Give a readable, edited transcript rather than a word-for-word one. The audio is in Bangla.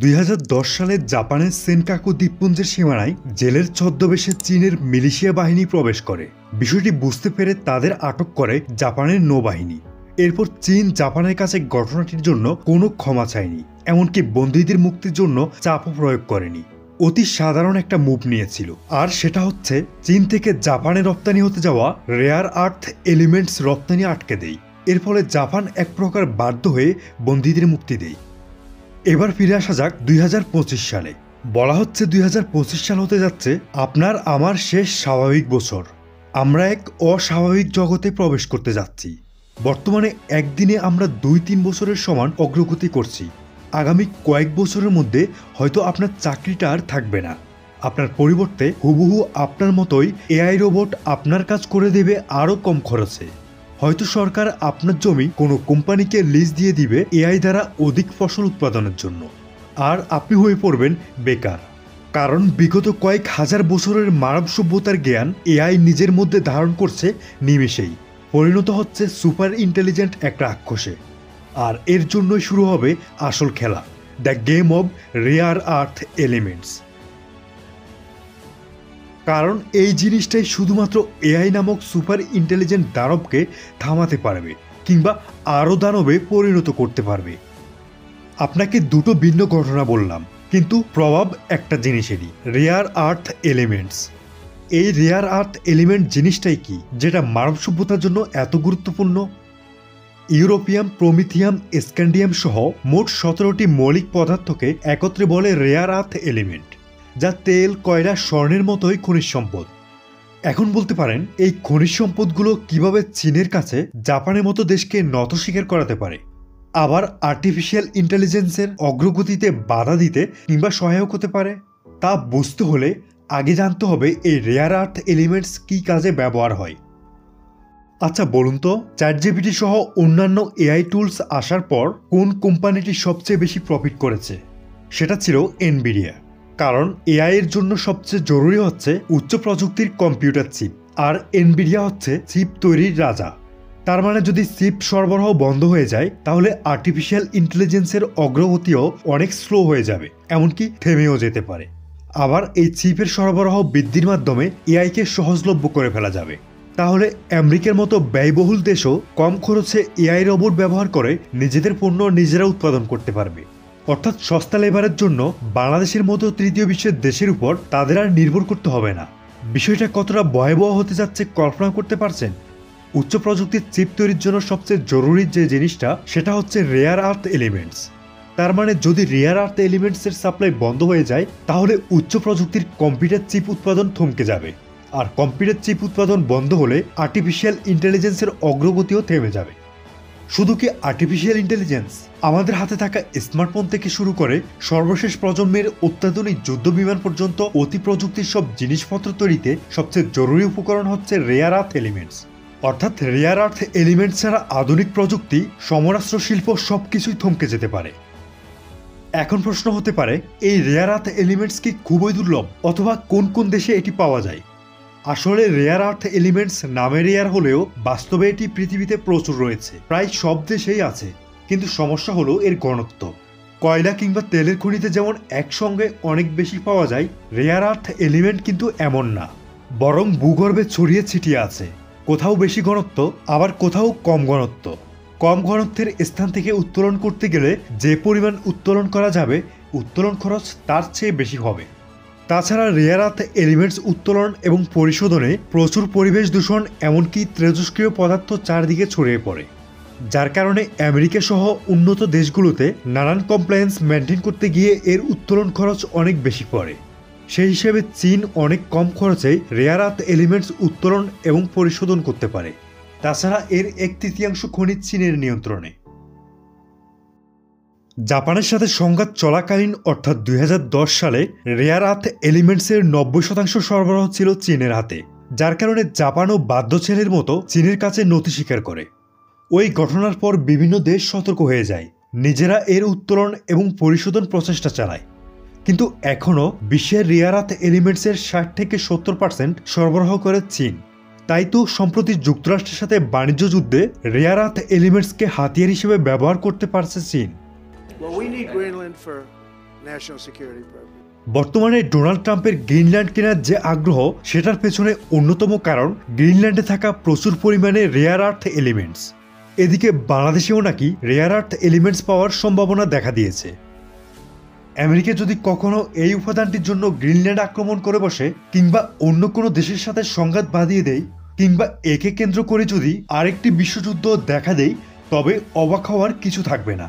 2010 সালে জাপানের সেনকাকু দ্বীপপুঞ্জের সীমানায় জেলের ছদ্মবেশে চীনের মিলিশিয়া বাহিনী প্রবেশ করে। বিষয়টি বুঝতে পেরে তাদের আটক করে জাপানের নৌবাহিনী। এরপর চীন জাপানের কাছে ঘটনাটির জন্য কোনো ক্ষমা চায়নি, এমনকি বন্দীদের মুক্তির জন্য চাপও প্রয়োগ করেনি। অতি সাধারণ একটা মুভ নিয়েছিল, আর সেটা হচ্ছে চীন থেকে জাপানে রপ্তানি হতে যাওয়া রেয়ার আর্থ এলিমেন্টস রপ্তানি আটকে দেয়। এর ফলে জাপান এক প্রকার বাধ্য হয়ে বন্দীদের মুক্তি দেয়। এবার ফিরে আসা যাক 2025 সালে। বলা হচ্ছে 2025 সাল হতে যাচ্ছে আপনার আমার শেষ স্বাভাবিক বছর। আমরা এক অস্বাভাবিক জগতে প্রবেশ করতে যাচ্ছি। বর্তমানে একদিনে আমরা 2-3 বছরের সমান অগ্রগতি করছি। আগামী কয়েক বছরের মধ্যে হয়তো আপনার চাকরিটা আর থাকবে না। আপনার পরিবর্তে হুবহু আপনার মতোই এআই রোবট আপনার কাজ করে দেবে আরও কম খরচে। হয়তো সরকার আপনার জমি কোনো কোম্পানিকে লিজ দিয়ে দিবে এআই দ্বারা অধিক ফসল উৎপাদনের জন্য, আর আপনি হয়ে পড়বেন বেকার। কারণ বিগত কয়েক হাজার বছরের মানব সভ্যতার জ্ঞান এআই নিজের মধ্যে ধারণ করছে নিমেষেই, পরিণত হচ্ছে সুপার ইন্টেলিজেন্ট একটা রাক্ষসে। আর এর জন্যই শুরু হবে আসল খেলা, the game of rare earth elements. কারণ এই জিনিসটাই শুধুমাত্র এআই নামক সুপার ইন্টেলিজেন্ট দানবকে থামাতে পারবে, কিংবা আরও দানবে পরিণত করতে পারবে। আপনাকে দুটো ভিন্ন ঘটনা বললাম, কিন্তু প্রভাব একটা জিনিসেরই, রেয়ার আর্থ এলিমেন্টস। এই রেয়ার আর্থ এলিমেন্ট জিনিসটাই কি যেটা মানব সভ্যতার জন্য এত গুরুত্বপূর্ণ? ইউরোপিয়াম, প্রমিথিয়াম, স্ক্যান্ডিয়াম সহ মোট 17টি মৌলিক পদার্থকে একত্রে বলে রেয়ার আর্থ এলিমেন্ট, যা তেল, কয়লা, স্বর্ণের মতোই খনিজ সম্পদ। এখন বলতে পারেন এই খনিজ সম্পদগুলো কিভাবে চীনের কাছে জাপানের মতো দেশকে নত স্বীকার করাতে পারে, আবার আর্টিফিশিয়াল ইন্টেলিজেন্সের অগ্রগতিতে বাধা দিতে কিংবা সহায়ক হতে পারে? তা বুঝতে হলে আগে জানতে হবে এই রেয়ার আর্থ এলিমেন্টস কী কাজে ব্যবহার হয়। আচ্ছা বলুন তো, চ্যাটজিপিটি সহ অন্যান্য এআই টুলস আসার পর কোন কোম্পানিটি সবচেয়ে বেশি প্রফিট করেছে? সেটা ছিল এনভিডিয়া। কারণ এআই এর জন্য সবচেয়ে জরুরি হচ্ছে উচ্চ প্রযুক্তির কম্পিউটার চিপ, আর এনভিডিয়া হচ্ছে চিপ তৈরির রাজা। তার মানে যদি চিপ সরবরাহ বন্ধ হয়ে যায় তাহলে আর্টিফিশিয়াল ইন্টেলিজেন্সের অগ্রগতিও অনেক স্লো হয়ে যাবে, এমনকি থেমেও যেতে পারে। আবার এই চিপের সরবরাহ বৃদ্ধির মাধ্যমে এআইকে সহজলভ্য করে ফেলা যাবে। তাহলে আমেরিকার মতো ব্যয়বহুল দেশও কম খরচে এআই রোবট ব্যবহার করে নিজেদের পণ্য নিজেরা উৎপাদন করতে পারবে। অর্থাৎ সস্তা লেবারের জন্য বাংলাদেশের মতো তৃতীয় বিশ্বের দেশের উপর তাদের আর নির্ভর করতে হবে না। বিষয়টা কতটা ভয়াবহ হতে যাচ্ছে কল্পনা করতে পারছেন? উচ্চ প্রযুক্তির চিপ তৈরির জন্য সবচেয়ে জরুরি যে জিনিসটা সেটা হচ্ছে রেয়ার আর্থ এলিমেন্টস। তার মানে যদি রেয়ার আর্থ এলিমেন্টসের সাপ্লাই বন্ধ হয়ে যায় তাহলে উচ্চ প্রযুক্তির কম্পিউটার চিপ উৎপাদন থমকে যাবে, আর কম্পিউটার চিপ উৎপাদন বন্ধ হলে আর্টিফিশিয়াল ইন্টেলিজেন্সের অগ্রগতিও থেমে যাবে। শুধু কি আর্টিফিশিয়াল ইন্টেলিজেন্স, আমাদের হাতে থাকা স্মার্টফোন থেকে শুরু করে সর্বশেষ প্রজন্মের অত্যাধুনিক যুদ্ধ বিমান পর্যন্ত অতি প্রযুক্তির সব জিনিসপত্র তৈরিতে সবচেয়ে জরুরি উপকরণ হচ্ছে রেয়ার আর্থ এলিমেন্টস। অর্থাৎ রেয়ার আর্থ এলিমেন্টস ছাড়া আধুনিক প্রযুক্তি, সমরাস্ত্র শিল্প সবকিছুই থমকে যেতে পারে। এখন প্রশ্ন হতে পারে, এই রেয়ার আর্থ এলিমেন্টস কি খুবই দুর্লভ, অথবা কোন কোন দেশে এটি পাওয়া যায়? আসলে রেয়ার আর্থ এলিমেন্টস নামে রেয়ার হলেও বাস্তবে এটি পৃথিবীতে প্রচুর রয়েছে, প্রায় সব দেশেই আছে। কিন্তু সমস্যা হলো এর ঘনত্ব। কয়লা কিংবা তেলের খনিতে যেমন একসঙ্গে অনেক বেশি পাওয়া যায়, রেয়ার আর্থ এলিমেন্ট কিন্তু এমন না, বরং ভূগর্ভে ছড়িয়ে ছিটিয়ে আছে। কোথাও বেশি ঘনত্ব, আবার কোথাও কম ঘনত্ব। কম ঘনত্বের স্থান থেকে উত্তোলন করতে গেলে যে পরিমাণ উত্তোলন করা যাবে, উত্তোলন খরচ তার চেয়ে বেশি হবে। তাছাড়া রেয়ার আর্থ এলিমেন্টস উত্তোলন এবং পরিশোধনে প্রচুর পরিবেশ দূষণ, এমনকি তেজস্ক্রিয় পদার্থ চারদিকে ছড়িয়ে পড়ে, যার কারণে আমেরিকা সহ উন্নত দেশগুলোতে নানান কমপ্লায়েন্স মেনটেন করতে গিয়ে এর উত্তোলন খরচ অনেক বেশি পড়ে। সেই হিসেবে চীন অনেক কম খরচেই রেয়ার আর্থ এলিমেন্টস উত্তোলন এবং পরিশোধন করতে পারে। তাছাড়া এর 1/3 খনিজ চীনের নিয়ন্ত্রণে। জাপানের সাথে সংঘাত চলাকালীন অর্থাৎ 2010 সালে রেয়ার আর্থ এলিমেন্টসের 90% সরবরাহ ছিল চীনের হাতে, যার কারণে জাপানও বাধ্য ছেলের মতো চীনের কাছে নতি স্বীকার করে। ওই ঘটনার পর বিভিন্ন দেশ সতর্ক হয়ে যায়, নিজেরা এর উত্তোলন এবং পরিশোধন প্রচেষ্টা চালায়। কিন্তু এখনও বিশ্বের রেয়ার আর্থ এলিমেন্টসের 60 থেকে 70% সরবরাহ করে চীন। তাই তো সম্প্রতি যুক্তরাষ্ট্রের সাথে বাণিজ্য যুদ্ধে রেয়ার আর্থ এলিমেন্টসকে হাতিয়ার হিসেবে ব্যবহার করতে পারছে চীন। Well, we need Greenland for national security purpose. বর্তমানে ডোনাল্ড ট্রাম্পের গ্রিনল্যান্ড কেনার যে আগ্রহ সেটার পেছনে অন্যতম কারণ গ্রিনল্যান্ডে থাকা প্রচুর পরিমাণে রেয়ার আর্থ এলিমেন্টস। এদিকে বাংলাদেশেও নাকি রেয়ার আর্থ এলিমেন্টস পাওয়ার সম্ভাবনা দেখা দিয়েছে। আমেরিকা যদি কখনো এই উপাদানটির জন্য গ্রিনল্যান্ড আক্রমণ করে বসে কিংবা অন্য কোনো দেশের সাথে সংঘাত বাঁধিয়ে দেয় কিংবা একে কেন্দ্র করে যদি আরেকটি বিশ্বযুদ্ধ দেখা দেয়, তবে অবাক হওয়ার কিছু থাকবে না।